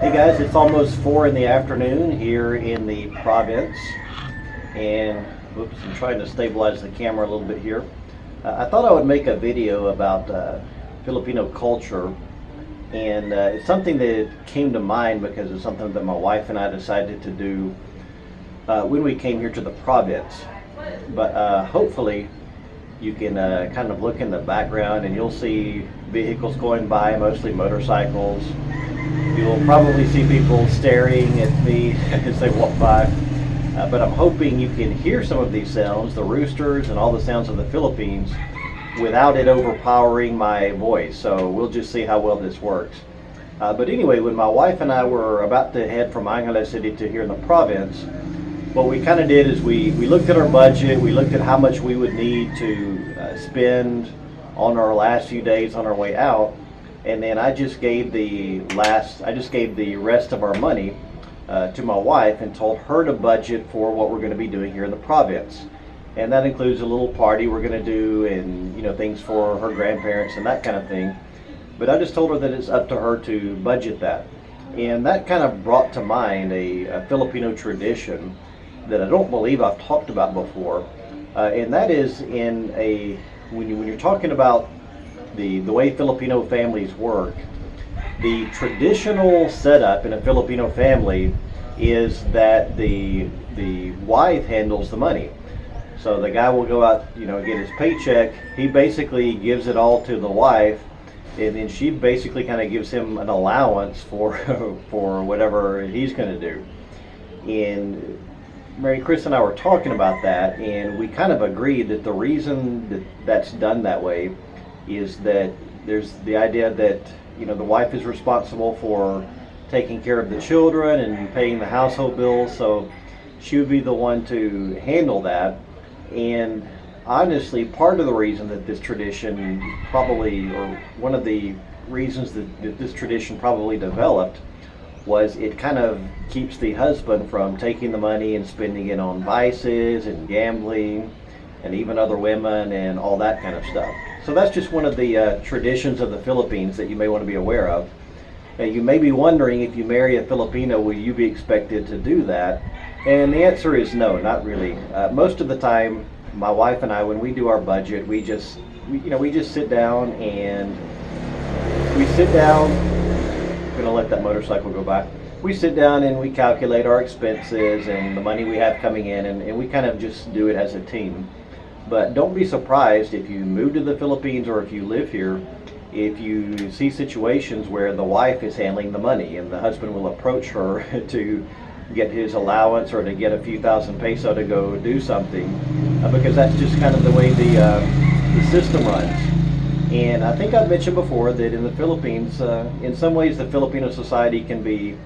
Hey guys, it's almost 4 in the afternoon here in the province, and whoops, I'm trying to stabilize the camera a little bit here. I thought I would make a video about Filipino culture, and it's something that came to mind because it's something that my wife and I decided to do when we came here to the province. But hopefully you can kind of look in the background and you'll see vehicles going by, mostly motorcycles. You'll probably see people staring at me as they walk by. But I'm hoping you can hear some of these sounds, the roosters and all the sounds of the Philippines, without it overpowering my voice. So we'll just see how well this works. But anyway, when my wife and I were about to head from Angeles City to here in the province, what we kind of did is we looked at our budget, we looked at how much we would need to spend on our last few days on our way out, and then I just gave the rest of our money to my wife and told her to budget for what we're going to be doing here in the province. And that includes a little party we're going to do, and things for her grandparents and that kind of thing. But I just told her that it's up to her to budget that. And that kind of brought to mind a Filipino tradition that I don't believe I've talked about before. And that is when you're talking about the way Filipino families work, the traditional setup in a Filipino family is that the wife handles the money. So the guy will go out, get his paycheck. He basically gives it all to the wife, and then she basically kind of gives him an allowance for for whatever he's going to do. And Mary Chris and I were talking about that, and we kind of agreed that the reason that that's done that way is that there's the idea that the wife is responsible for taking care of the children and paying the household bills, so she would be the one to handle that. And honestly, part of the reason that this tradition probably, or one of the reasons that this tradition probably developed, was it kind of keeps the husband from taking the money and spending it on vices and gambling and even other women and all that kind of stuff. So that's just one of the traditions of the Philippines that you may want to be aware of. You may be wondering, if you marry a Filipino, will you be expected to do that? And the answer is no, not really. Most of the time, my wife and I, when we do our budget, we just sit down and I'm going to let that motorcycle go by. We sit down and we calculate our expenses and the money we have coming in, and we kind of just do it as a team. But don't be surprised if you move to the Philippines or if you live here, if you see situations where the wife is handling the money and the husband will approach her to get his allowance or to get a few thousand peso to go do something, because that's just kind of the way the system runs. And I think I've mentioned before that in the Philippines, in some ways the Filipino society can be,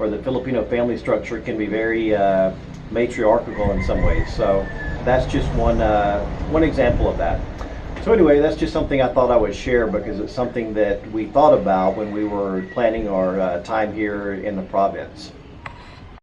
or the Filipino family structure can be very matriarchal in some ways. So that's just one example of that. So anyway, that's just something I thought I would share because it's something that we thought about when we were planning our time here in the province.